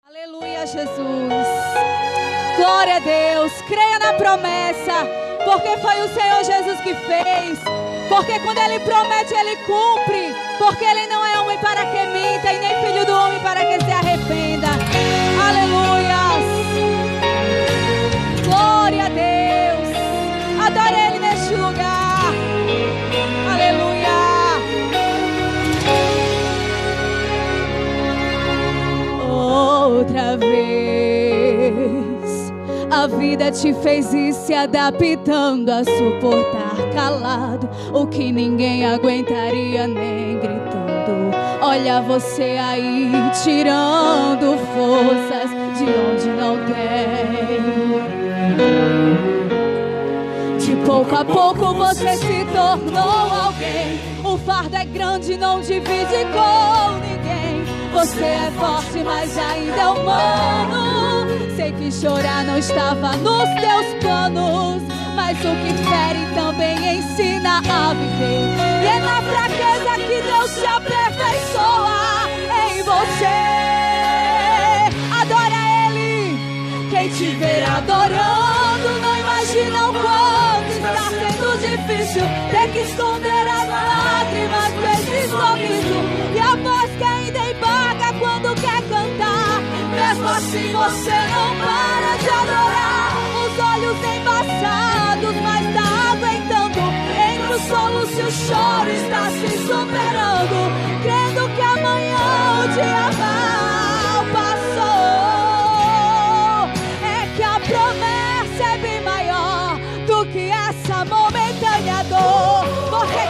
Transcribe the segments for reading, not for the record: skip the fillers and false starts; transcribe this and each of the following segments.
Aleluia, Jesus. Glória a Deus. Creia na promessa, porque foi o Senhor Jesus que fez. Porque quando Ele promete, Ele cumpre. Porque Ele não é homem para que minta, e nem filho do homem para que se arrependa. Aleluia. Glória a Deus. Adore Ele neste lugar. Aleluia. Outra vez a vida te fez ir se adaptando a suportar calado o que ninguém aguentaria nem gritando. Olha você aí tirando forças de onde não tem. De pouco a pouco você se tornou alguém. O fardo é grande, não divide com ninguém. Você é forte, mas ainda é humano. Sei que chorar não estava nos teus planos, mas o que fere também ensina a viver. E é na fraqueza que Deus te aperfeiçoa em você. Adora Ele. Quem te ver adorando não imagina o quanto está sendo difícil. Ter que esconder as lágrimas, vezes sorriso, e a voz que ainda embarga quando quer cantar. Mesmo assim você não para de adorar. Os olhos embaçados, mas tá aguentando. Entre os solos e o choro está se superando, crendo que amanhã o dia mal passou. É que a promessa é bem maior do que essa momentânea dor. Você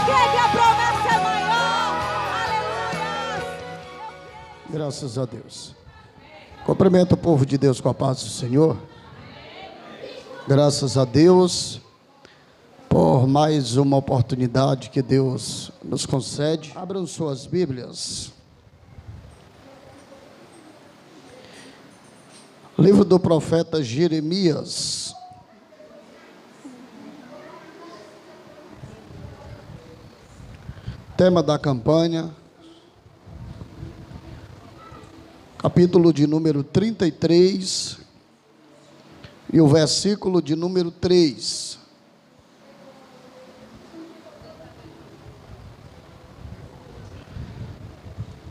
crê que a promessa é maior? Aleluia. Graças a Deus. Cumprimento o povo de Deus com a paz do Senhor. Graças a Deus por mais uma oportunidade que Deus nos concede. Abram suas Bíblias. Livro do profeta Jeremias. Tema da campanha. Capítulo de número 33 e o versículo de número 3.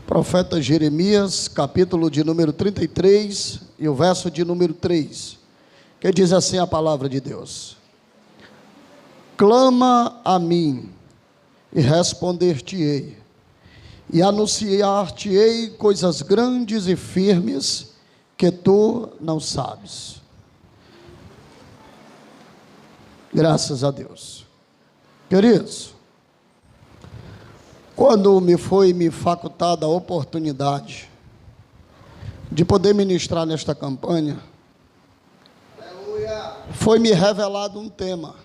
Profeta Jeremias, capítulo de número 33 e o verso de número 3. Que diz assim a palavra de Deus: clama a mim e responder-te-ei, e anunciar-te-ei coisas grandes e firmes que tu não sabes. Graças a Deus. Queridos, quando me foi facultada a oportunidade de poder ministrar nesta campanha, foi-me revelado um tema.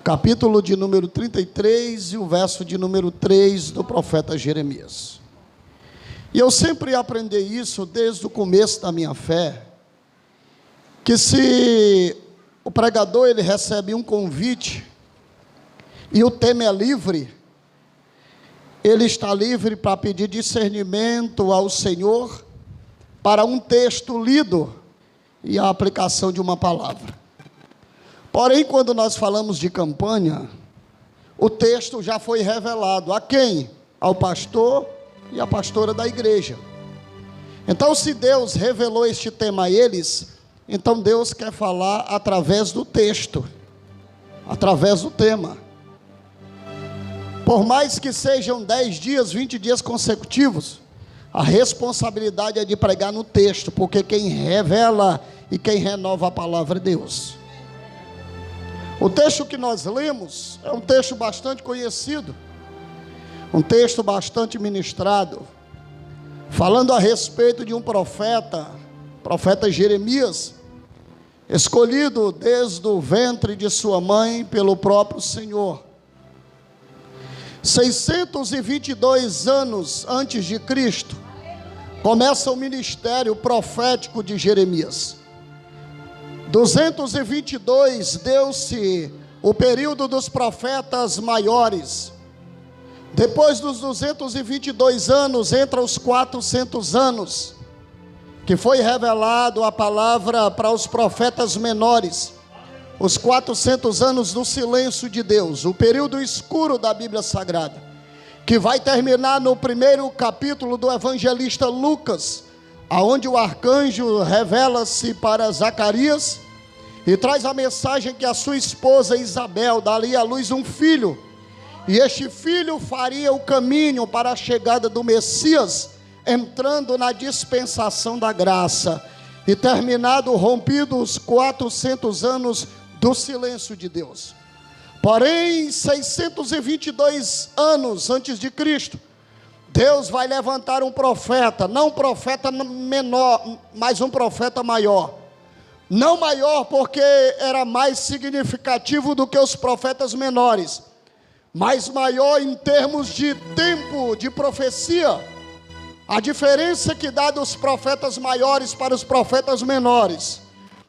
Capítulo de número 33 e o verso de número 3 do profeta Jeremias. E eu sempre aprendi isso desde o começo da minha fé, que se o pregador ele recebe um convite e o tema é livre, ele está livre para pedir discernimento ao Senhor para um texto lido e a aplicação de uma palavra. Porém, quando nós falamos de campanha, o texto já foi revelado. A quem? Ao pastor e à pastora da igreja. Então, se Deus revelou este tema a eles, então Deus quer falar através do texto, através do tema. Por mais que sejam 10 dias, 20 dias consecutivos, a responsabilidade é de pregar no texto, porque quem revela e quem renova a palavra é Deus. O texto que nós lemos é um texto bastante conhecido, um texto bastante ministrado, falando a respeito de um profeta Jeremias, escolhido desde o ventre de sua mãe pelo próprio Senhor. 622 anos antes de Cristo, começa o ministério profético de Jeremias. 222 deu-se o período dos profetas maiores. Depois dos 222 anos, entra os 400 anos, que foi revelado a palavra para os profetas menores. Os 400 anos do silêncio de Deus, o período escuro da Bíblia Sagrada, que vai terminar no primeiro capítulo do evangelista Lucas, aonde o arcanjo revela-se para Zacarias e traz a mensagem que a sua esposa Isabel daria à luz um filho, e este filho faria o caminho para a chegada do Messias, entrando na dispensação da graça, e terminado, rompido os 400 anos do silêncio de Deus. Porém, 622 anos antes de Cristo, Deus vai levantar um profeta, não um profeta menor, mas um profeta maior. Não maior porque era mais significativo do que os profetas menores, mas maior em termos de tempo de profecia. A diferença que dá dos profetas maiores para os profetas menores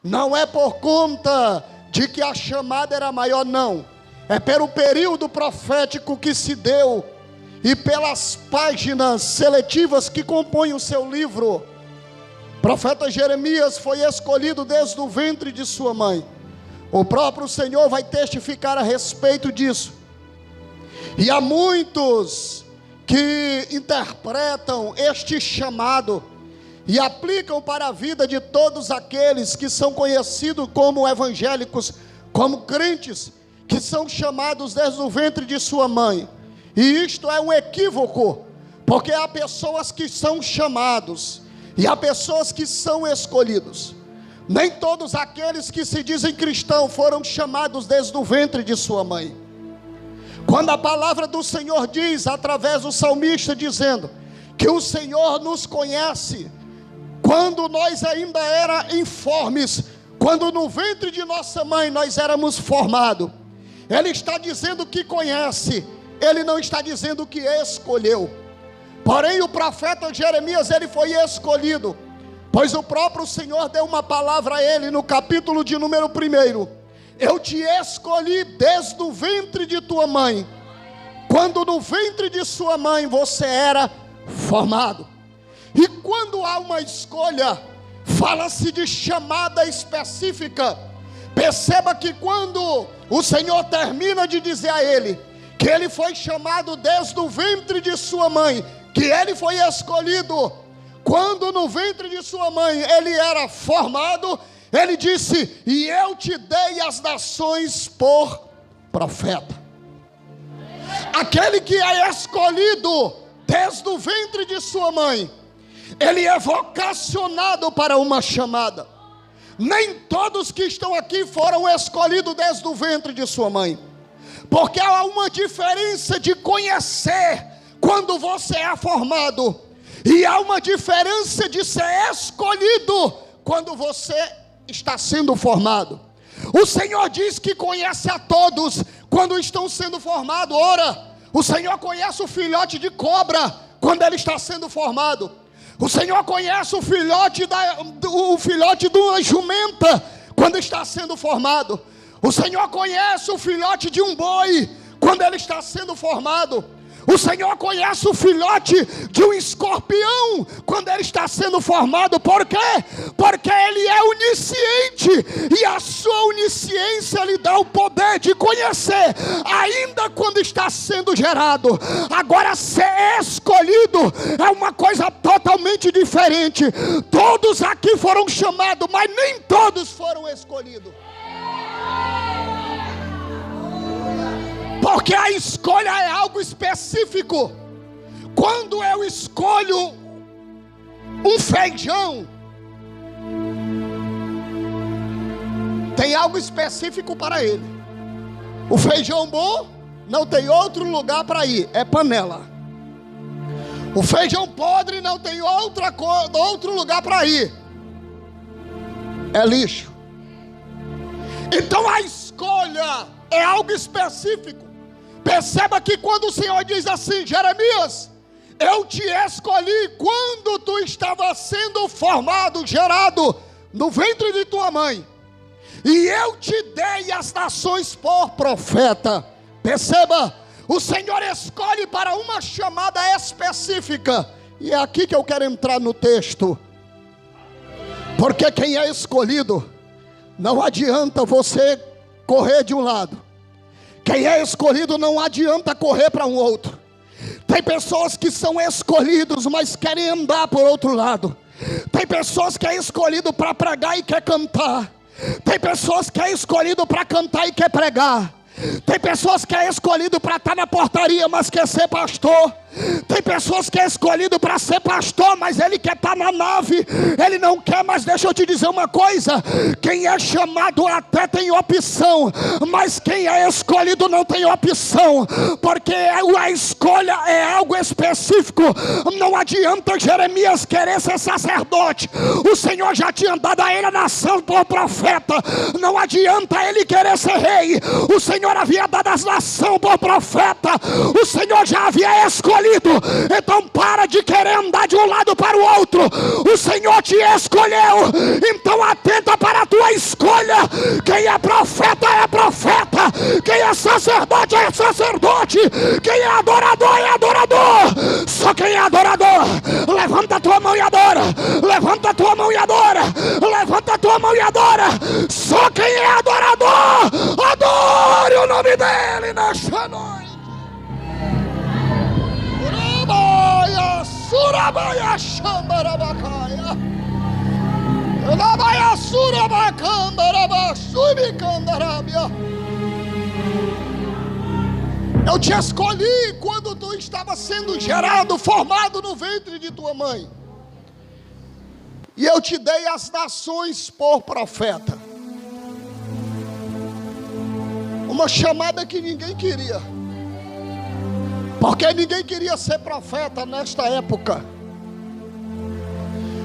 não é por conta de que a chamada era maior, não. É pelo período profético que se deu e pelas páginas seletivas que compõem o seu livro. O profeta Jeremias foi escolhido desde o ventre de sua mãe. O próprio Senhor vai testificar a respeito disso. E há muitos que interpretam este chamado e aplicam para a vida de todos aqueles que são conhecidos como evangélicos, como crentes, que são chamados desde o ventre de sua mãe. E isto é um equívoco, porque há pessoas que são chamados e há pessoas que são escolhidos. Nem todos aqueles que se dizem cristãos foram chamados desde o ventre de sua mãe. Quando a palavra do Senhor diz, através do salmista, dizendo que o Senhor nos conhece quando nós ainda éramos informes, quando no ventre de nossa mãe nós éramos formados, Ele está dizendo que conhece, Ele não está dizendo que escolheu. Porém, o profeta Jeremias, ele foi escolhido, pois o próprio Senhor deu uma palavra a ele no capítulo de número 1. Eu te escolhi desde o ventre de tua mãe, quando no ventre de sua mãe você era formado. E quando há uma escolha, fala-se de chamada específica. Perceba que quando o Senhor termina de dizer a ele que ele foi chamado desde o ventre de sua mãe, que ele foi escolhido, quando no ventre de sua mãe ele era formado, ele disse: e eu te dei as nações por profeta. Aquele que é escolhido desde o ventre de sua mãe, ele é vocacionado para uma chamada. Nem todos que estão aqui foram escolhidos desde o ventre de sua mãe, porque há uma diferença de conhecer quando você é formado, e há uma diferença de ser escolhido quando você está sendo formado. O Senhor diz que conhece a todos quando estão sendo formados. Ora, o Senhor conhece o filhote de cobra quando ele está sendo formado. O Senhor conhece o filhote de uma jumenta quando está sendo formado. O Senhor conhece o filhote de um boi quando ele está sendo formado. O Senhor conhece o filhote de um escorpião quando ele está sendo formado. Por quê? Porque ele é onisciente, e a sua onisciência lhe dá o poder de conhecer, ainda quando está sendo gerado. Agora, ser escolhido é uma coisa totalmente diferente. Todos aqui foram chamados, mas nem todos foram escolhidos. Porque a escolha é algo específico. Quando eu escolho um feijão, tem algo específico para ele. O feijão bom não tem outro lugar para ir, é panela. O feijão podre não tem outro lugar para ir, é lixo. Então a escolha é algo específico. Perceba que quando o Senhor diz assim: Jeremias, eu te escolhi quando tu estava sendo formado, gerado no ventre de tua mãe. e eu te dei as nações por profeta. Perceba, o Senhor escolhe para uma chamada específica, e é aqui que eu quero entrar no texto, porque quem é escolhido, não adianta você correr de um lado, quem é escolhido não adianta correr para um outro. Tem pessoas que são escolhidos, mas querem andar por outro lado. Tem pessoas que é escolhido para pregar e quer cantar. Tem pessoas que é escolhido para cantar e quer pregar. Tem pessoas que é escolhido para estar na portaria, mas quer ser pastor. Tem pessoas que é escolhido para ser pastor, mas ele quer estar na nave. Ele não quer, mas deixa eu te dizer uma coisa: quem é chamado até tem opção, mas quem é escolhido não tem opção, porque a escolha é algo específico. Não adianta Jeremias querer ser sacerdote, o Senhor já tinha dado a ele a nação por profeta. Não adianta ele querer ser rei, o Senhor havia dado as nações por profeta. O Senhor já havia escolhido. Então para de querer andar de um lado para o outro. O Senhor te escolheu, então atenta para a tua escolha. Quem é profeta é profeta, quem é sacerdote é sacerdote, quem é adorador é adorador. Só quem é adorador, levanta a tua mão e adora. Levanta a tua mão e adora. Levanta a tua mão e adora. Só quem é adorador, adore o nome dele nesta noite. Surabaya Shambarabakaya Labaya Surabakandaraba Subikandarabia. Eu te escolhi quando tu estava sendo gerado, formado no ventre de tua mãe, e eu te dei as nações por profeta. Uma chamada que ninguém queria, porque ninguém queria ser profeta nesta época.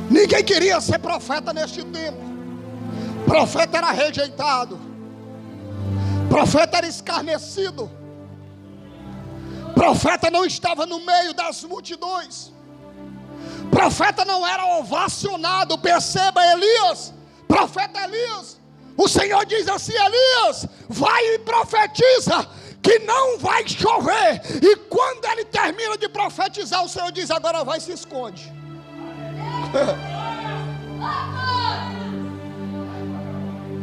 Ninguém queria ser profeta neste tempo. Profeta era rejeitado. Profeta era escarnecido. Profeta não estava no meio das multidões. Profeta não era ovacionado. Perceba Elias, profeta Elias. O Senhor diz assim: Elias, vai e profetiza que não vai chover. E quando ele termina de profetizar, o Senhor diz: agora vai e se esconde.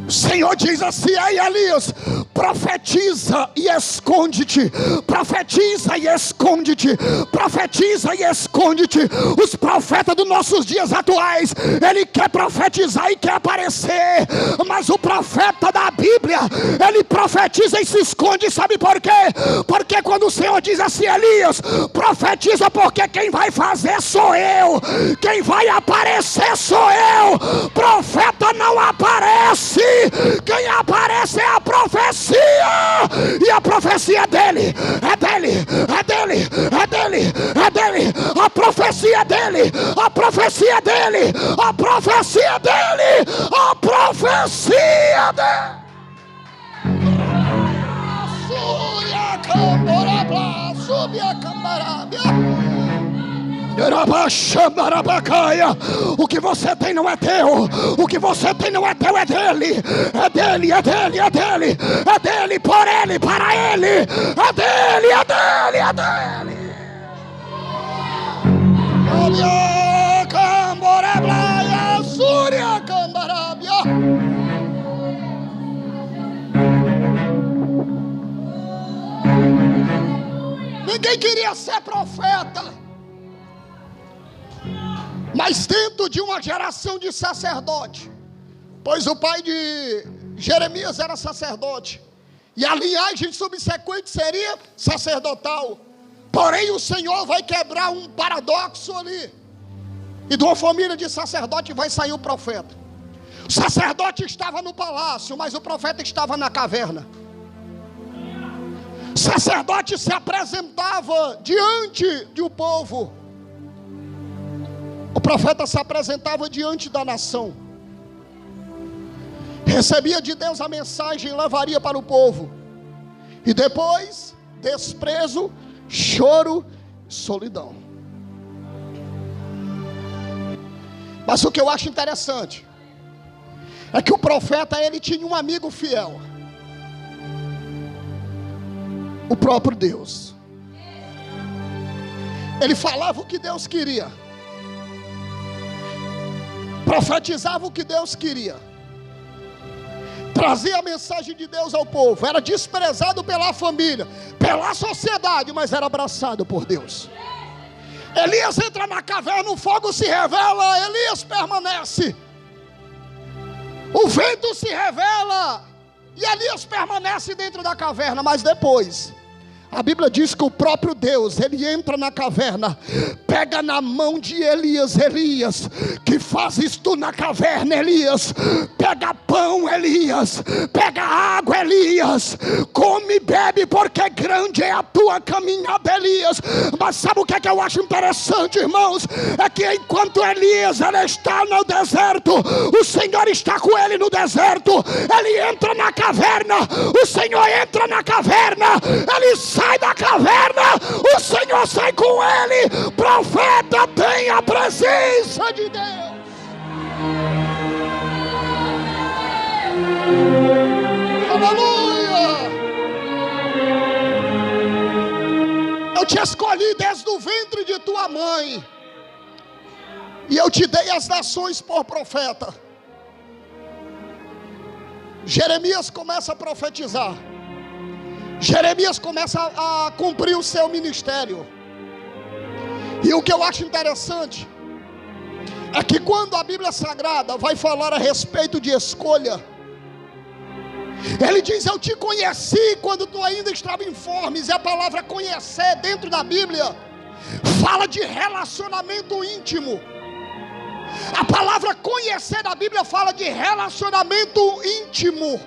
O Senhor diz assim: ei Elias, profetiza e esconde-te. Profetiza e esconde-te. Profetiza e esconde-te. Os profetas dos nossos dias atuais, ele quer profetizar e quer aparecer, mas o profeta da Bíblia, ele profetiza e se esconde. Sabe por quê? Porque quando o Senhor diz assim: Elias, profetiza, porque quem vai fazer sou eu, quem vai aparecer sou eu. Profeta não aparece, quem aparece é a profecia. E a profecia é dele, é dele, é dele, é dele, é dele. A profecia é dele, a profecia é dele, a profecia é dele, a profecia dele. O que você tem não é teu, o que você tem não é teu, é dele, é dele, é dele, é dele, é dele, por ele, para ele, é dele, é dele, é dele. Ninguém queria ser profeta, mas dentro de uma geração de sacerdote, pois o pai de Jeremias era sacerdote, e a linhagem subsequente seria sacerdotal. Porém o Senhor vai quebrar um paradoxo ali, e de uma família de sacerdote vai sair o profeta. O sacerdote estava no palácio, mas o profeta estava na caverna. O sacerdote se apresentava diante do povo, o profeta se apresentava diante da nação, recebia de Deus a mensagem e levaria para o povo, e depois desprezo, choro, solidão. Mas o que eu acho interessante é que o profeta, ele tinha um amigo fiel, o próprio Deus. Ele falava o que Deus queria, profetizava o que Deus queria, trazia a mensagem de Deus ao povo. Era desprezado pela família, pela sociedade, mas era abraçado por Deus. Elias entra na caverna, o fogo se revela, Elias permanece. O vento se revela e Elias permanece dentro da caverna. Mas depois, a Bíblia diz que o próprio Deus, ele entra na caverna, pega na mão de Elias: Elias, que fazes tu na caverna, Elias? Pega pão, Elias, pega água, Elias, come e bebe, porque grande é a tua caminhada, Elias. Mas sabe o que é que eu acho interessante, irmãos? É que enquanto Elias, ele está no deserto, o Senhor está com ele no deserto. Ele entra na caverna, o Senhor entra na caverna, ele sai da caverna, o Senhor sai com ele. Profeta tem a presença de Deus. Aleluia. Eu te escolhi desde o ventre de tua mãe, e eu te dei as nações por profeta. Jeremias começa a profetizar. Jeremias começa a cumprir o seu ministério. E o que eu acho interessante é que quando a Bíblia Sagrada vai falar a respeito de escolha, ele diz: eu te conheci quando tu ainda estava informes. E a palavra conhecer dentro da Bíblia fala de relacionamento íntimo. A palavra conhecer da Bíblia fala de relacionamento íntimo.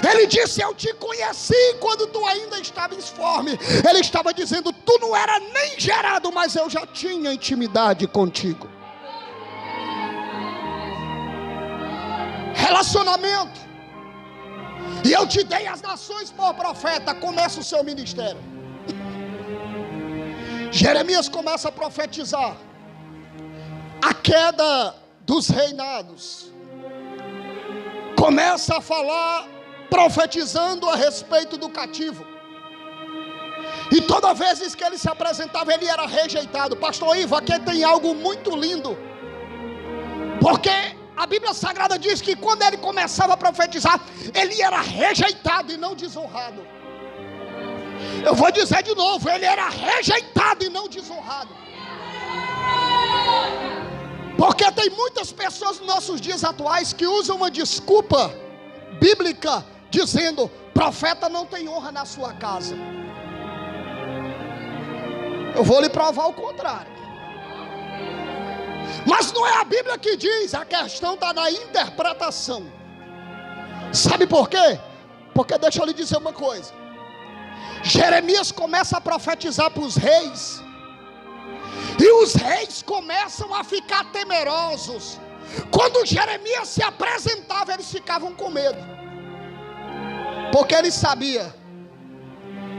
Ele disse: eu te conheci quando tu ainda estava informe. Ele estava dizendo: tu não era nem gerado, mas eu já tinha intimidade contigo. Relacionamento. E eu te dei as nações por profeta. Começa o seu ministério. Jeremias começa a profetizar a queda dos reinados. Começa a falar, profetizando a respeito do cativo. E toda vez que ele se apresentava, ele era rejeitado. Pastor Ivo, aqui tem algo muito lindo, porque a Bíblia Sagrada diz que quando ele começava a profetizar, ele era rejeitado e não desonrado. Eu vou dizer de novo: ele era rejeitado e não desonrado. Porque tem muitas pessoas nos nossos dias atuais que usam uma desculpa bíblica, dizendo: profeta não tem honra na sua casa. Eu vou lhe provar o contrário. Mas não é a Bíblia que diz, a questão está na interpretação. Sabe por quê? Porque deixa eu lhe dizer uma coisa. Jeremias começa a profetizar para os reis, e os reis começam a ficar temerosos. Quando Jeremias se apresentava, eles ficavam com medo, porque eles sabiam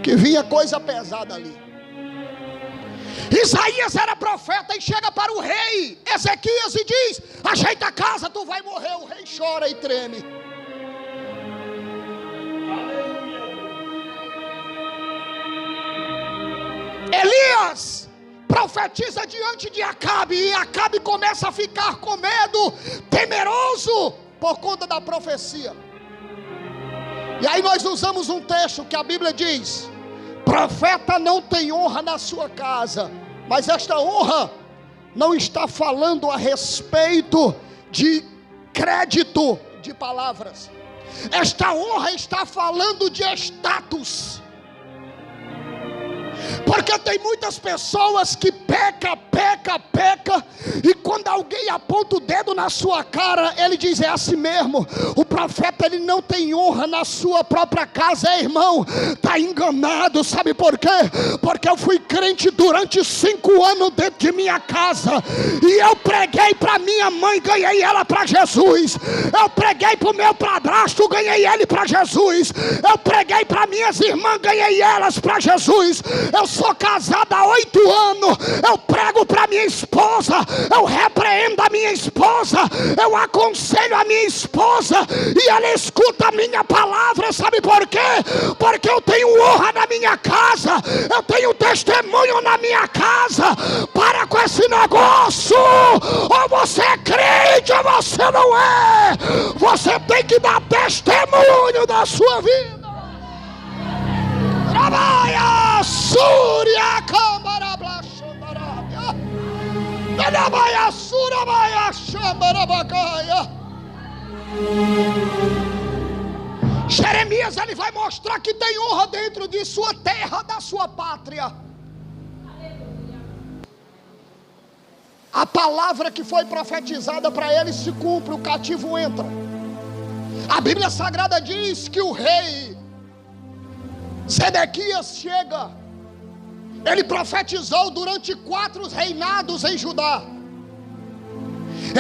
que vinha coisa pesada ali. Isaías era profeta e chega para o rei Ezequias e diz: ajeita a casa, tu vai morrer. O rei chora e treme. Elias profetiza diante de Acabe, e Acabe começa a ficar com medo, temeroso, por conta da profecia. E aí nós usamos um texto que a Bíblia diz: profeta não tem honra na sua casa. Mas esta honra não está falando a respeito de crédito de palavras. Esta honra está falando de status. Porque tem muitas pessoas que peca, e quando alguém aponta o dedo na sua cara, ele diz: é assim mesmo. O profeta, ele não tem honra na sua própria casa. Irmão, está enganado. Sabe por quê? Porque eu fui crente durante 5 anos dentro de minha casa, e eu preguei para minha mãe, ganhei ela para Jesus. Eu preguei para o meu padrasto, ganhei ele para Jesus. Eu preguei para minhas irmãs, ganhei elas para Jesus. Eu sou casada há 8 anos, eu prego para minha esposa, eu repreendo a minha esposa, eu aconselho a minha esposa, e ela escuta a minha palavra. Sabe por quê? Porque eu tenho honra na minha casa, eu tenho testemunho na minha casa. Para com esse negócio, ou você é crente ou você não é. Você tem que dar testemunho da sua vida. Trabalha, Súria, Câmara, Blaxandarábia, Trabalha, Súria, Baia, Xambarabacaia. Jeremias, ele vai mostrar que tem honra dentro de sua terra, da sua pátria. A palavra que foi profetizada para ele se cumpre, o cativo entra. A Bíblia Sagrada diz que o rei Zedequias chega. Ele profetizou durante 4 reinados em Judá.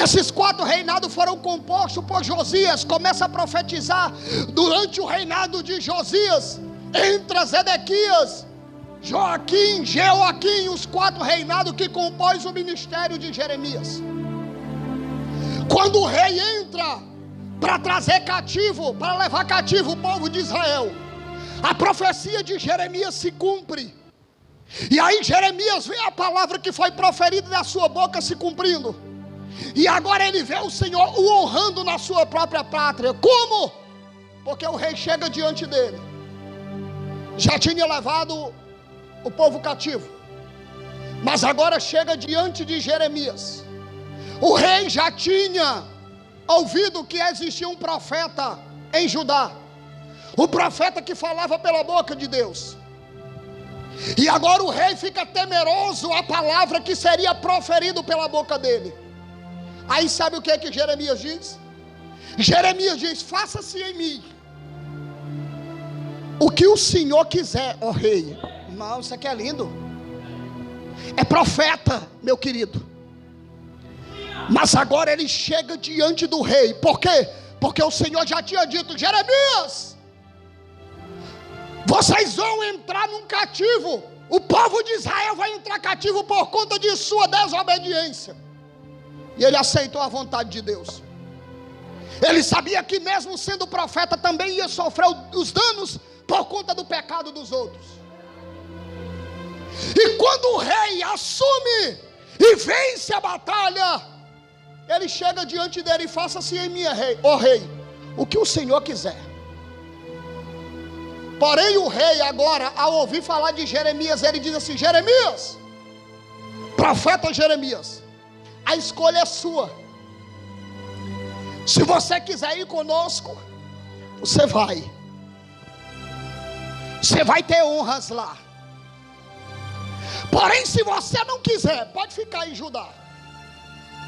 Esses 4 reinados foram compostos por Josias. Começa a profetizar durante o reinado de Josias. Entra Zedequias, Joaquim, Jeoaquim, os 4 reinados que compõem o ministério de Jeremias. Quando o rei entra para trazer cativo, para levar cativo o povo de Israel, a profecia de Jeremias se cumpre. E aí Jeremias vê a palavra que foi proferida da sua boca se cumprindo. E agora ele vê o Senhor o honrando na sua própria pátria. Como? Porque o rei chega diante dele. Já tinha levado o povo cativo, mas agora chega diante de Jeremias. O rei já tinha ouvido que existia um profeta em Judá, o profeta que falava pela boca de Deus. E agora o rei fica temeroso a palavra que seria proferida pela boca dele. Aí sabe o que é que Jeremias diz? Jeremias diz: faça-se em mim o que o Senhor quiser, ó rei. Irmão, isso aqui é lindo. É profeta, meu querido. Mas agora ele chega diante do rei. Por quê? Porque o Senhor já tinha dito: Jeremias, vocês vão entrar num cativo. O povo de Israel vai entrar cativo por conta de sua desobediência. E ele aceitou a vontade de Deus. Ele sabia que mesmo sendo profeta também ia sofrer os danos por conta do pecado dos outros. E quando o rei assume e vence a batalha, ele chega diante dele e faça-se em mim, ó rei, o que o Senhor quiser. Porém o rei agora, ao ouvir falar de Jeremias, ele diz assim: Jeremias, profeta Jeremias, a escolha é sua. Se você quiser ir conosco, você vai. Você vai ter honras lá. Porém, se você não quiser, pode ficar em Judá.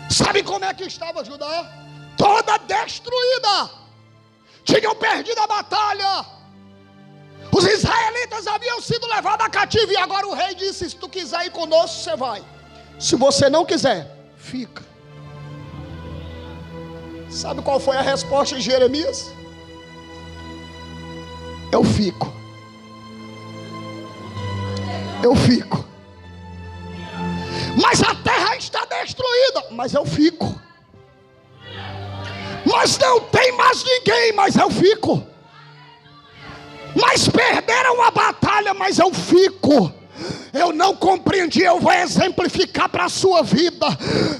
Sabe como é que estava Judá? Toda destruída. Tinham perdido a batalha. Os israelitas haviam sido levados a cativo. E agora o rei disse: se tu quiser ir conosco, você vai. Se você não quiser, fica. Sabe qual foi a resposta de Jeremias? Eu fico. Eu fico. Mas a terra está destruída. Mas eu fico. Mas não tem mais ninguém. Mas eu fico. Mas perderam a batalha. Mas eu fico. Eu não compreendi, eu vou exemplificar para a sua vida.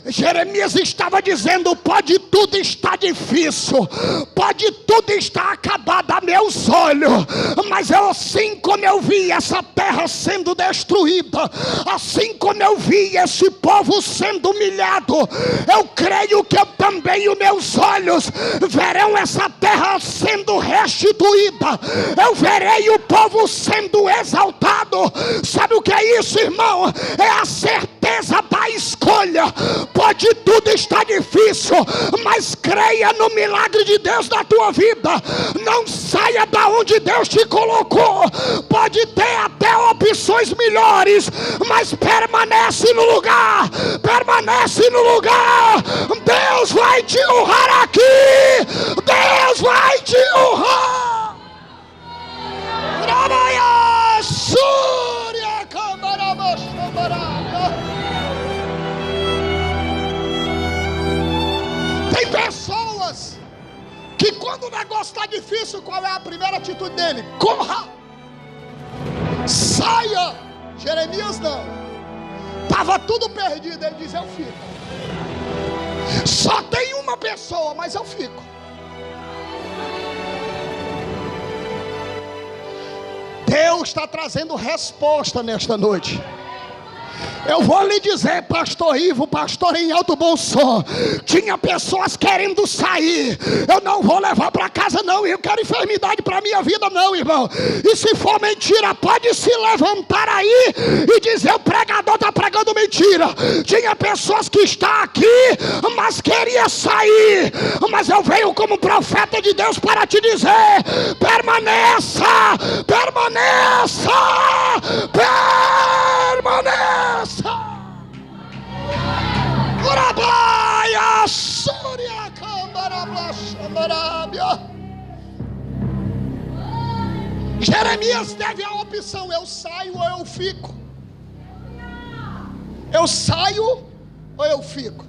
Jeremias estava dizendo: pode tudo estar difícil, pode tudo estar acabado a meus olhos, mas eu, assim como eu vi essa terra sendo destruída, assim como eu vi esse povo sendo humilhado, eu creio que eu também, os meus olhos verão essa terra sendo restituída. Eu verei o povo sendo exaltado. Sabe o que é isso, irmão? É a certeza da escolha. Pode tudo estar difícil, mas creia no milagre de Deus na tua vida. Não saia da onde Deus te colocou. Pode ter até opções melhores, mas permanece no lugar. Permanece no lugar. Deus vai te honrar aqui. Deus vai te honrar. Trabalha, Súria, Câmara. quando o negócio está difícil, qual é a primeira atitude dele? Corra! Saia! Jeremias não. Estava tudo perdido, ele diz: eu fico. Só tem uma pessoa, mas eu fico. Deus está trazendo resposta nesta noite. Eu vou lhe dizer, pastor Ivo, pastor em alto bom som, tinha pessoas querendo sair. Eu não vou levar para casa não, eu quero enfermidade para minha vida não, irmão. E se for mentira, pode se levantar aí e dizer: o pregador está pregando mentira. Tinha pessoas que estão aqui, mas queria sair. Mas eu venho como profeta de Deus para te dizer: permaneça, permaneça, permaneça. Urabaia, Súria, Cambarabla, Xambarábia. Jeremias teve a opção: eu saio ou eu fico. Eu saio ou eu fico.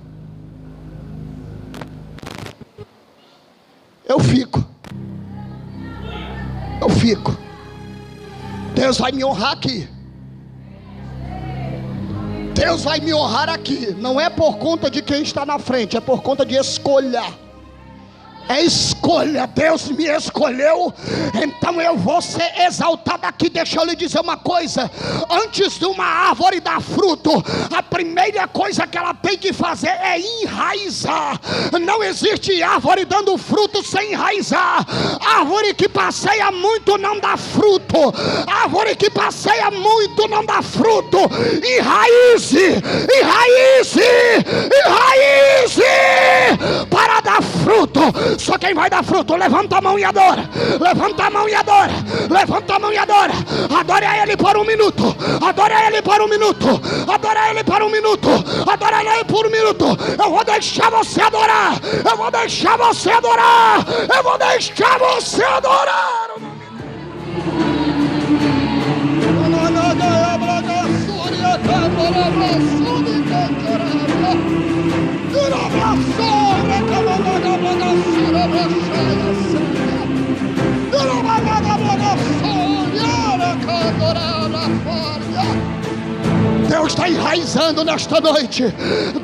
Eu fico. Eu fico. Deus vai me honrar aqui. Deus vai me honrar aqui. Não é por conta de quem está na frente, é por conta de escolha. É escolha. Deus me escolheu, então eu vou ser exaltado aqui. Deixa eu lhe dizer uma coisa: antes de uma árvore dar fruto, a primeira coisa que ela tem que fazer é enraizar. Não existe árvore dando fruto sem enraizar. Árvore que passeia muito não dá fruto. Árvore que passeia muito não dá fruto. Enraize, enraize, enraize para dar fruto. Só quem vai dar fruto, levanta a mão e adora. Levanta a mão e adora. Levanta a mão e adora. Adore a Ele por um minuto. Adore a Ele por um minuto. Adore a Ele por um minuto. Adore a Ele por um minuto. Eu vou deixar você adorar. Eu vou deixar você adorar. Eu vou deixar você adorar. Deus está enraizando nesta noite.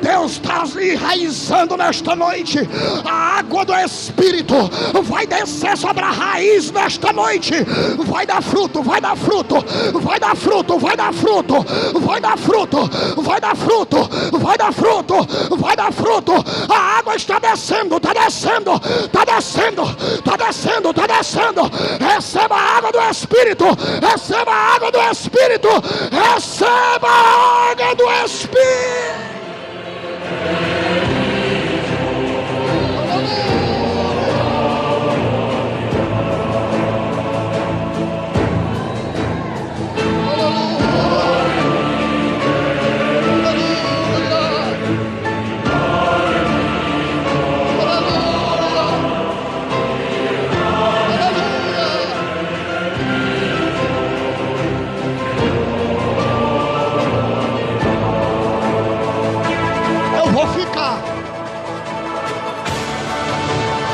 Deus está enraizando nesta noite. A água do Espírito vai descer sobre a raiz nesta noite. Vai dar fruto, vai dar fruto, vai dar fruto, vai dar fruto, vai dar fruto, vai dar fruto, vai dar fruto, vai dar fruto. A água está descendo, está descendo, está descendo, está descendo, está descendo. Receba a água do Espírito, receba a água do Espírito, receba a água do Espírito.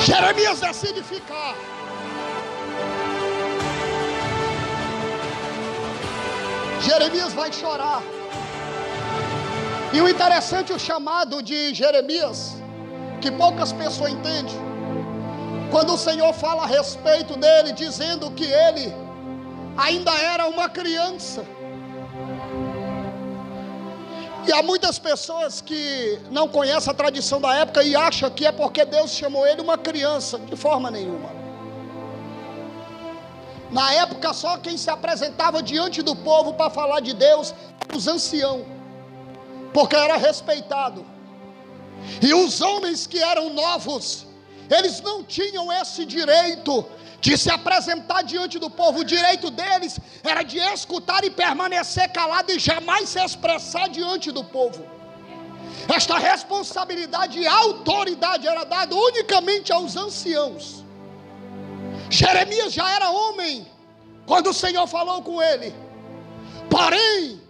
Jeremias decide ficar. Jeremias vai chorar. E o interessante, o chamado de Jeremias, que poucas pessoas entendem, quando o Senhor fala a respeito dele, dizendo que ele ainda era uma criança. E há muitas pessoas que não conhecem a tradição da época e acham que é porque Deus chamou ele uma criança. De forma nenhuma. Na época, só quem se apresentava diante do povo para falar de Deus eram os anciãos, porque era respeitado. E os homens que eram novos, eles não tinham esse direito de se apresentar diante do povo. O direito deles era de escutar e permanecer calado e jamais se expressar diante do povo. Esta responsabilidade e autoridade era dada unicamente aos anciãos. Jeremias já era homem quando o Senhor falou com ele. Porém,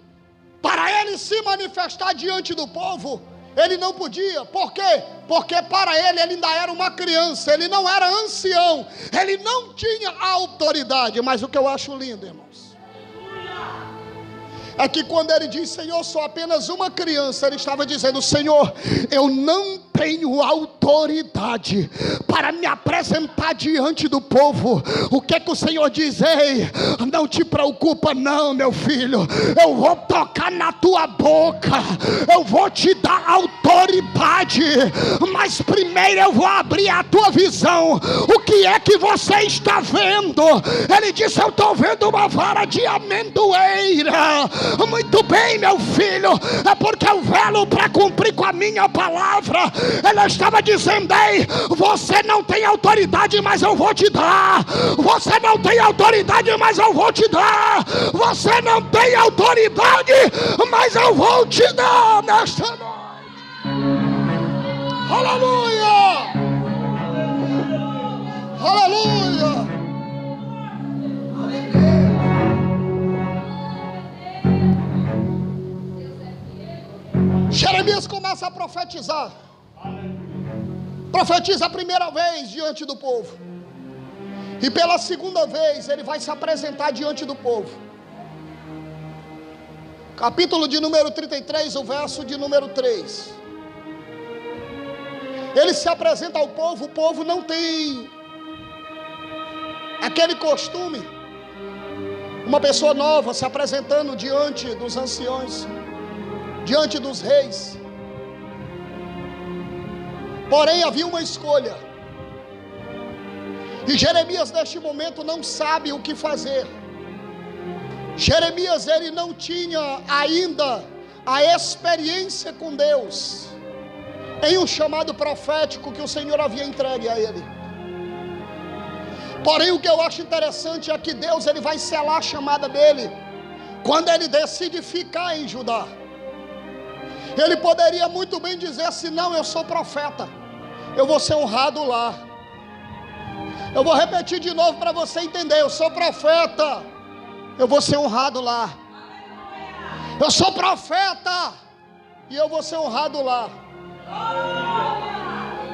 para ele se manifestar diante do povo, Ele não podia, por quê? Porque para ele ainda era uma criança, ele não era ancião, ele não tinha autoridade. Mas o que eu acho lindo, irmãos, é que quando ele diz, Senhor, sou apenas uma criança, ele estava dizendo, Senhor, eu não tenho autoridade para me apresentar diante do povo. O que é que o Senhor diz? Ei, não te preocupa não, meu filho, eu vou tocar na tua boca, eu vou te dar autoridade, mas primeiro eu vou abrir a tua visão. O que é que você está vendo? Ele disse, eu estou vendo uma vara de amendoeira. Muito bem, meu filho, é porque eu velo para cumprir com a minha palavra. Ele estava dizendo, ei, você não tem autoridade, mas eu vou te dar. Você não tem autoridade, mas eu vou te dar. Você não tem autoridade, mas eu vou te dar nesta noite. Aleluia! Aleluia! Jeremias começa a profetizar. Profetiza a primeira vez diante do povo. E pela segunda vez ele vai se apresentar diante do povo. Capítulo de número 33, o verso de número 3. Ele se apresenta ao povo, o povo não tem aquele costume. Uma pessoa nova se apresentando diante dos anciões, diante dos reis. Porém havia uma escolha, e Jeremias neste momento não sabe o que fazer. Jeremias, ele não tinha ainda a experiência com Deus em um chamado profético que o Senhor havia entregue a ele. Porém o que eu acho interessante é que Deus, ele vai selar a chamada dele quando ele decide ficar em Judá. Ele poderia muito bem dizer assim, não, eu sou profeta, eu vou ser honrado lá. Eu vou repetir de novo para você entender, eu sou profeta, eu vou ser honrado lá. Eu sou profeta e eu vou ser honrado lá.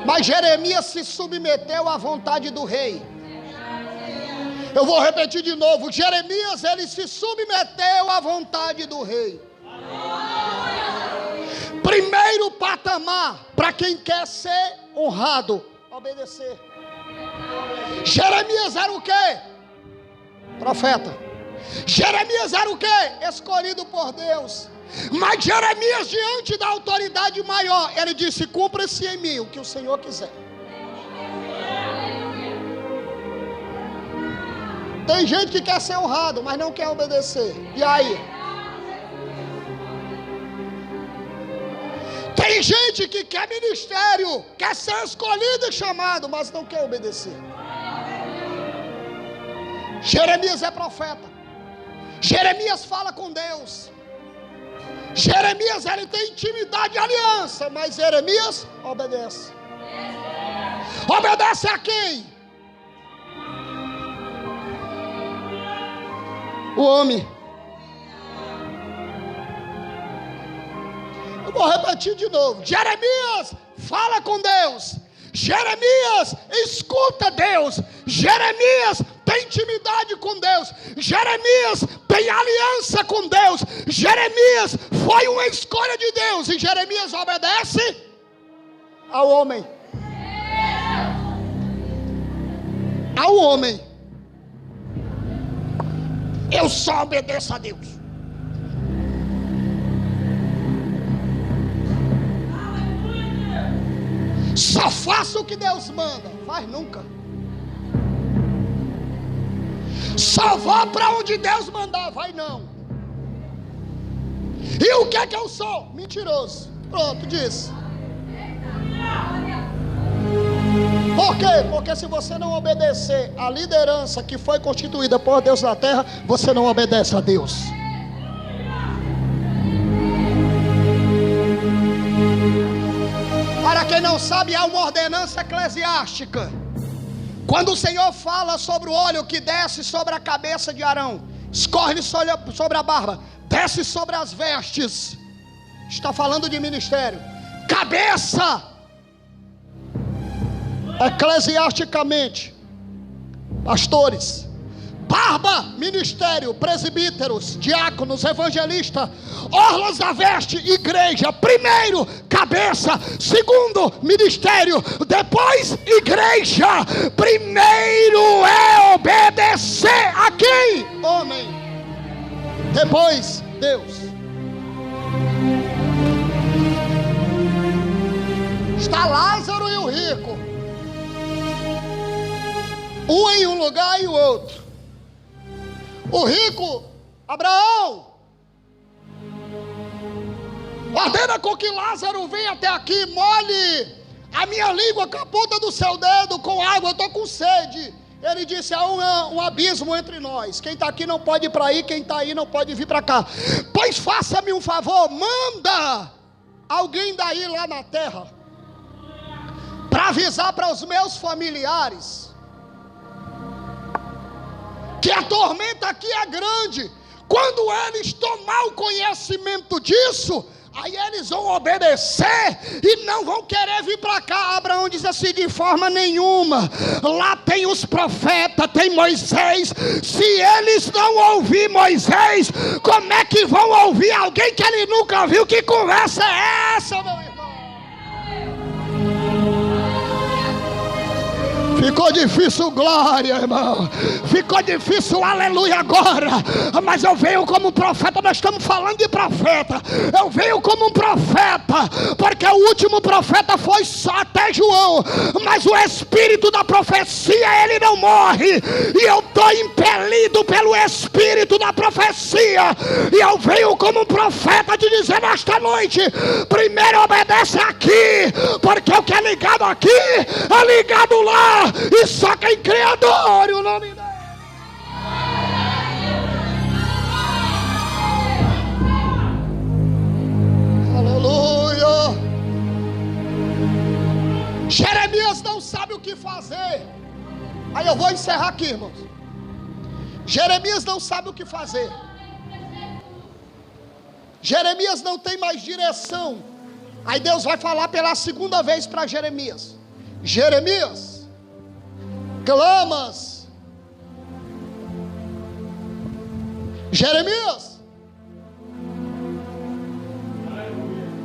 Mas Jeremias se submeteu à vontade do rei. Eu vou repetir de novo, Jeremias, ele se submeteu à vontade do rei. Primeiro patamar para quem quer ser honrado, obedecer. Jeremias era o quê? Profeta. Jeremias era o quê? Escolhido por Deus. Mas Jeremias, diante da autoridade maior, ele disse, cumpra-se em mim o que o Senhor quiser. Tem gente que quer ser honrado, mas não quer obedecer. E aí? Tem gente que quer ministério, quer ser escolhido e chamado, mas não quer obedecer. Jeremias é profeta. Jeremias fala com Deus. Jeremias, ele tem intimidade e aliança, mas Jeremias obedece. Obedece a quem? O homem. Eu vou repetir de novo. Jeremias fala com Deus. Jeremias escuta Deus. Jeremias tem intimidade com Deus. Jeremias tem aliança com Deus. Jeremias foi uma escolha de Deus. E Jeremias obedece ao homem. Ao homem. Eu só obedeço a Deus. Só faça o que Deus manda. Faz nunca. Só vá para onde Deus mandar. Vai não. E o que é que eu sou? Mentiroso. Pronto, disse. Por quê? Porque se você não obedecer à liderança que foi constituída por Deus na terra, você não obedece a Deus. Para quem não sabe, há uma ordenança eclesiástica. Quando o Senhor fala sobre o óleo que desce sobre a cabeça de Arão, escorre sobre a barba, desce sobre as vestes, está falando de ministério, cabeça. Eclesiasticamente, pastores. Barba, ministério, presbíteros, diáconos, evangelistas, orlas da veste, igreja. Primeiro, cabeça. Segundo, ministério. Depois, igreja. Primeiro é obedecer a quem? Homem. Depois, Deus. Está Lázaro e o rico, um em um lugar e o outro. O rico, Abraão, ordena com que Lázaro venha até aqui, molhe a minha língua com a ponta do seu dedo com água, eu estou com sede. Ele disse, há um abismo entre nós, quem está aqui não pode ir para aí, quem está aí não pode vir para cá. Pois faça-me um favor, manda alguém daí lá na terra, para avisar para os meus familiares, que a tormenta aqui é grande. Quando eles tomar o conhecimento disso, aí eles vão obedecer e não vão querer vir para cá. Abraão diz assim, de forma nenhuma. Lá tem os profetas, tem Moisés. Se eles não ouvir Moisés, como é que vão ouvir alguém que ele nunca viu? Que conversa é essa, meu irmão? Ficou difícil, glória, irmão. Ficou difícil, aleluia agora. Mas eu venho como profeta, nós estamos falando de profeta. Eu venho como um profeta, porque o último profeta foi só até João. Mas o espírito da profecia, ele não morre. E eu estou impelido pelo espírito da profecia. E eu venho como um profeta te dizer nesta noite: primeiro obedece aqui, porque o que é ligado aqui é ligado lá. E só quem crê adora o nome dele. Aleluia. Jeremias não sabe o que fazer. Aí eu vou encerrar aqui, irmãos. Jeremias não sabe o que fazer. Jeremias não tem mais direção. Aí Deus vai falar pela segunda vez para Jeremias: Jeremias, clamas. Jeremias,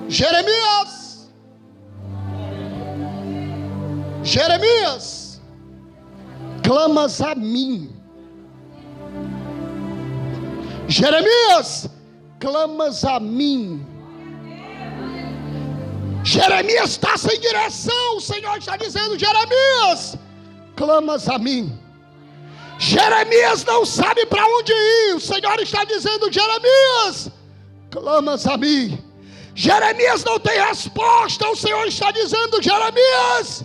Jeremias, Jeremias, clamas a mim. Jeremias, clamas a mim. Jeremias está sem direção. O Senhor está dizendo: Jeremias, clamas a mim. Jeremias não sabe para onde ir. O Senhor está dizendo: Jeremias, clamas a mim. Jeremias não tem resposta. O Senhor está dizendo: Jeremias,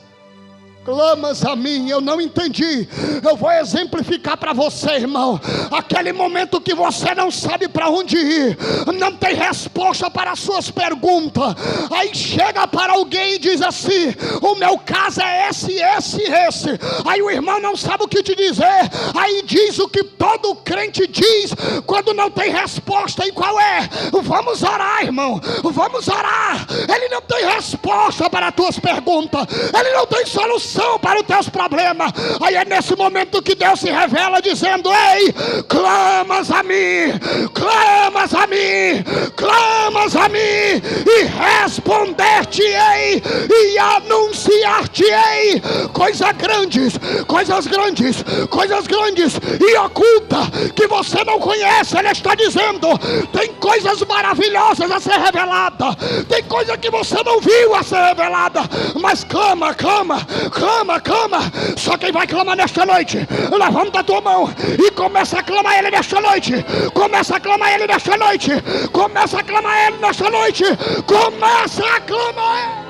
clamas a mim. Eu não entendi. Eu vou exemplificar para você, irmão. Aquele momento que você não sabe para onde ir, não tem resposta para as suas perguntas. Aí chega para alguém e diz assim: o meu caso é esse, esse, esse. Aí o irmão não sabe o que te dizer. Aí diz o que todo crente diz quando não tem resposta. E qual é? Vamos orar, irmão. Vamos orar. Ele não tem resposta para as tuas perguntas. Ele não tem solução para os teus problemas. Aí é nesse momento que Deus se revela dizendo: ei, clamas a mim, clamas a mim, clamas a mim, e responder-te-ei e anunciar-te-ei coisas grandes, coisas grandes, coisas grandes e oculta que você não conhece. Ele está dizendo: tem coisas maravilhosas a ser revelada, tem coisa que você não viu a ser revelada, mas clama, clama, clama, clama. Só quem vai clamar nesta noite, levanta a tua mão e começa a clamar Ele nesta noite. Começa a clamar Ele nesta noite. Começa a clamar Ele nesta noite. Começa a clamar Ele.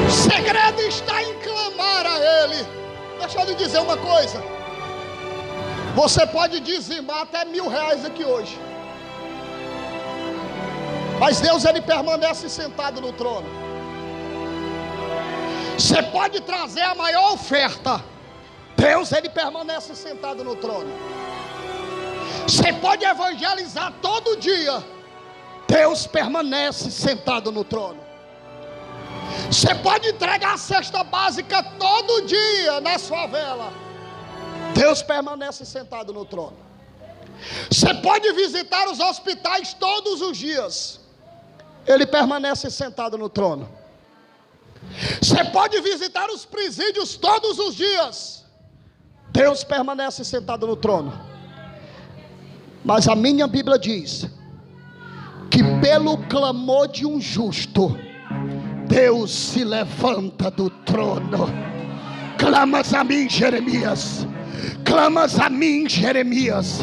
O segredo está em clamar a Ele. Deixa eu lhe dizer uma coisa: você pode dizimar até R$1.000 aqui hoje, mas Deus, Ele permanece sentado no trono. Você pode trazer a maior oferta, Deus, ele permanece sentado no trono. Você pode evangelizar todo dia, Deus permanece sentado no trono. Você pode entregar a cesta básica todo dia nas favelas, Deus permanece sentado no trono. Você pode visitar os hospitais todos os dias, Ele permanece sentado no trono. Você pode visitar os presídios todos os dias, Deus permanece sentado no trono. Mas a minha Bíblia diz que pelo clamor de um justo, Deus se levanta do trono. Clamas a mim, Jeremias. Clamas a mim, Jeremias.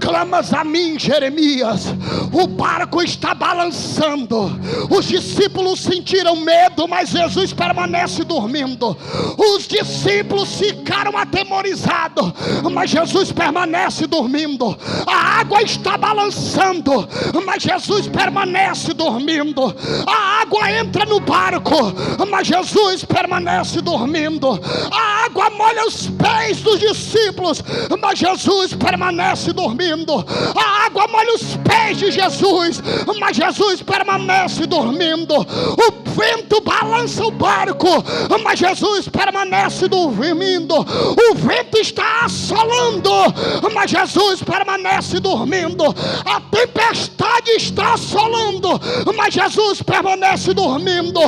Clamas a mim, Jeremias. O barco está balançando. Os discípulos sentiram medo, mas Jesus permanece dormindo. Os discípulos ficaram atemorizados, mas Jesus permanece dormindo. A água está balançando, mas Jesus permanece dormindo. A água entra no barco, mas Jesus permanece dormindo. A água molha os pés dos discípulos, mas Jesus permanece dormindo. A água molha os pés de Jesus, mas Jesus permanece dormindo. O vento balança o barco, mas Jesus permanece dormindo. O vento está assolando, mas Jesus permanece dormindo. A tempestade está assolando, mas Jesus permanece dormindo.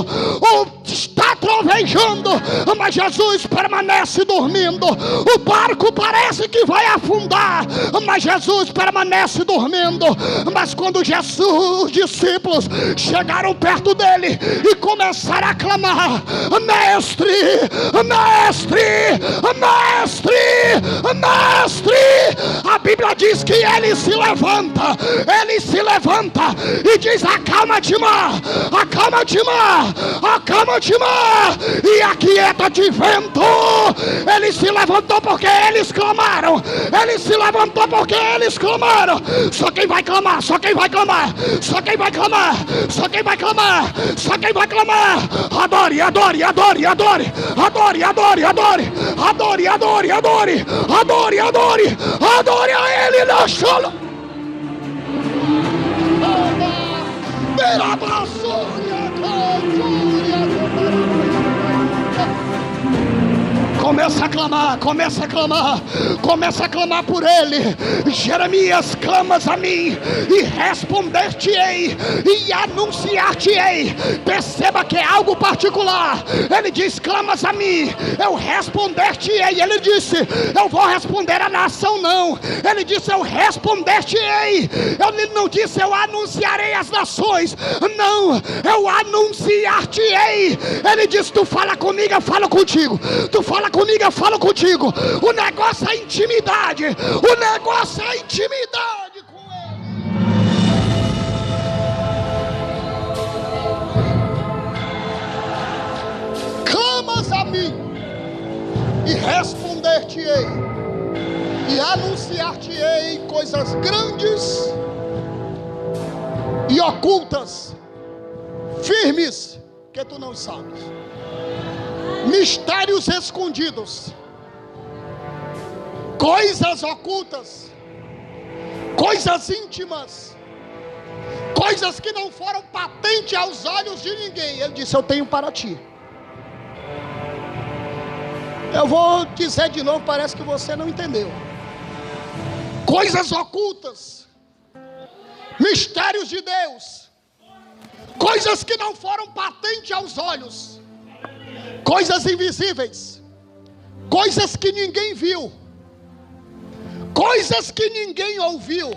Está trovejando, mas Jesus permanece dormindo. O barco parece que vai afundar, mas Jesus permanece dormindo. Mas quando os discípulos chegaram perto dele e começaram a clamar: mestre, mestre, mestre, mestre, a Bíblia diz que ele se levanta e diz: acalma-te, mar, acalma-te, mar, acalma-te, mar, e aquieta-te, vento. Ele se levantou porque eles clamaram. Ele se levantou porque eles clamaram. Só quem vai clamar, só quem vai clamar, só quem vai clamar, só quem vai clamar, só quem vai clamar. Adore, adore, adore, adore, adore, adore, adore, adore, adore, adore, adore, adore, adore a Ele na chola. Começa a clamar, começa a clamar, começa a clamar por ele. Jeremias, clamas a mim e responder-te-ei e anunciar-te-ei. Perceba que é algo particular. Ele diz: clamas a mim, eu responder-te-ei. Ele disse: eu vou responder à nação, não. Ele disse: eu responder-te-ei. Ele não disse: eu anunciarei às nações, não, eu anunciar-te-ei. Ele disse: tu fala comigo, eu falo contigo. Tu fala comigo, eu falo contigo. O negócio é intimidade. O negócio é intimidade com Ele. Clamas a mim e responder-te-ei e anunciar-te-ei coisas grandes e ocultas, firmes, que tu não sabes. Mistérios escondidos, coisas ocultas, coisas íntimas, coisas que não foram patentes aos olhos de ninguém. Ele disse: eu tenho para ti. Eu vou dizer de novo, parece que você não entendeu. Coisas ocultas, mistérios de Deus, coisas que não foram patentes aos olhos, coisas invisíveis, coisas que ninguém viu, coisas que ninguém ouviu,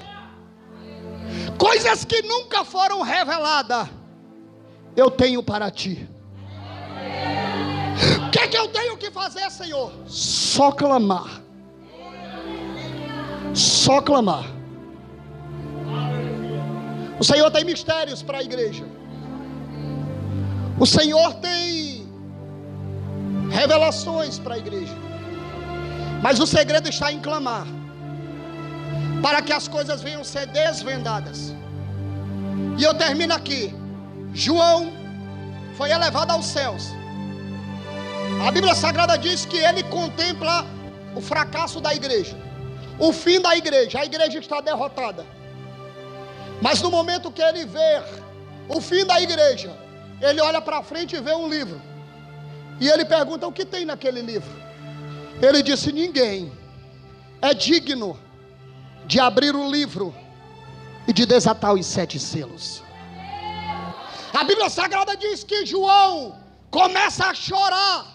coisas que nunca foram reveladas. Eu tenho para ti. O que eu tenho que fazer, Senhor? Só clamar. Só clamar. O Senhor tem mistérios para a igreja. O Senhor tem revelações para a igreja. Mas o segredo está em clamar, para que as coisas venham ser desvendadas. E eu termino aqui. João foi elevado aos céus. A Bíblia Sagrada diz que ele contempla o fracasso da igreja, o fim da igreja. A igreja está derrotada. Mas no momento que ele vê o fim da igreja, ele olha para frente e vê um livro. E ele pergunta: o que tem naquele livro? Ele disse: ninguém é digno de abrir o livro e de desatar os 7 selos. A Bíblia Sagrada diz que João começa a chorar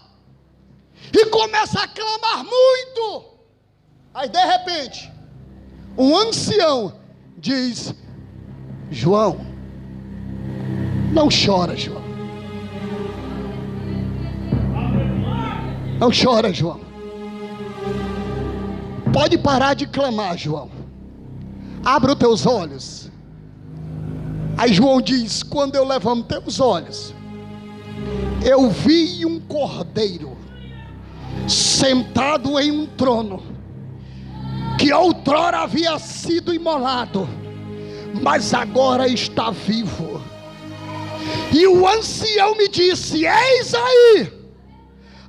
e começa a clamar muito. Aí de repente, um ancião diz: João, não chora, João. Não chora, João. Pode parar de clamar, João. Abra os teus olhos. Aí João diz: quando eu levantei os olhos, eu vi um cordeiro sentado em um trono, que outrora havia sido imolado, mas agora está vivo. E o ancião me disse: eis aí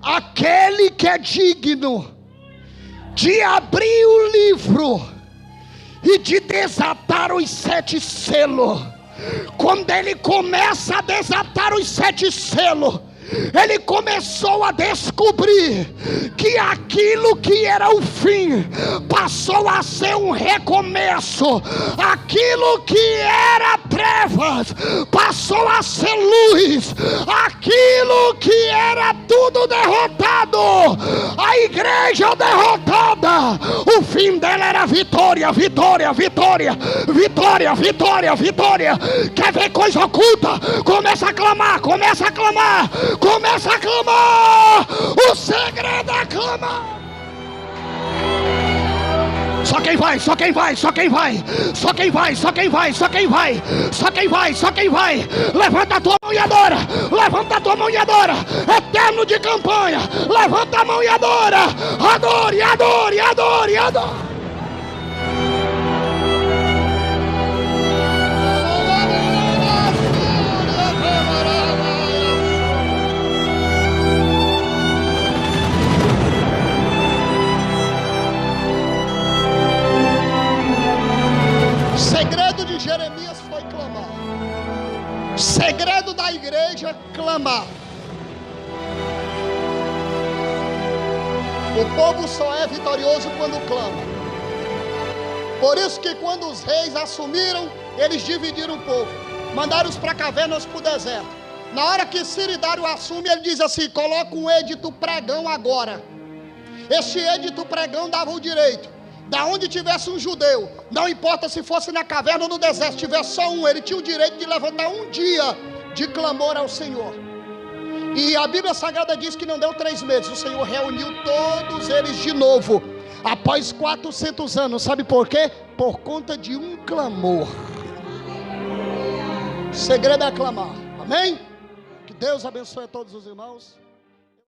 aquele que é digno de abrir o livro e de desatar os 7 selos. Quando ele começa a desatar os 7 selos, ele começou a descobrir que aquilo que era o fim passou a ser um recomeço. Aquilo que era trevas passou a ser luz. Aquilo que era tudo derrotado, a igreja derrotada, o fim dela era vitória, vitória, vitória, vitória, vitória, vitória. Quer ver coisa oculta? Começa a clamar, começa a clamar. Começa a clamar. O segredo é clamar. Só quem vai, só quem vai, só quem vai, só quem vai, só quem vai, só quem vai, só quem vai, só quem vai. Levanta a tua mão e adora. Levanta a tua mão e adora. Eterno de campanha, levanta a mão e adora. Adore, adore, adore, adore. Segredo de Jeremias foi clamar. Segredo da igreja, clamar. O povo só é vitorioso quando clama. Por isso que quando os reis assumiram, eles dividiram o povo, mandaram-os para cavernas, para o deserto. Na hora que Ciro e Dário assume, ele diz assim: coloca um edito pregão agora. Este edito pregão dava o direito, da onde tivesse um judeu, não importa se fosse na caverna ou no deserto, se tivesse só um, ele tinha o direito de levantar um dia de clamor ao Senhor. E a Bíblia Sagrada diz que não deu 3 meses, o Senhor reuniu todos eles de novo, após 400 anos. Sabe por quê? Por conta de um clamor. O segredo é clamar. Amém? Que Deus abençoe a todos os irmãos.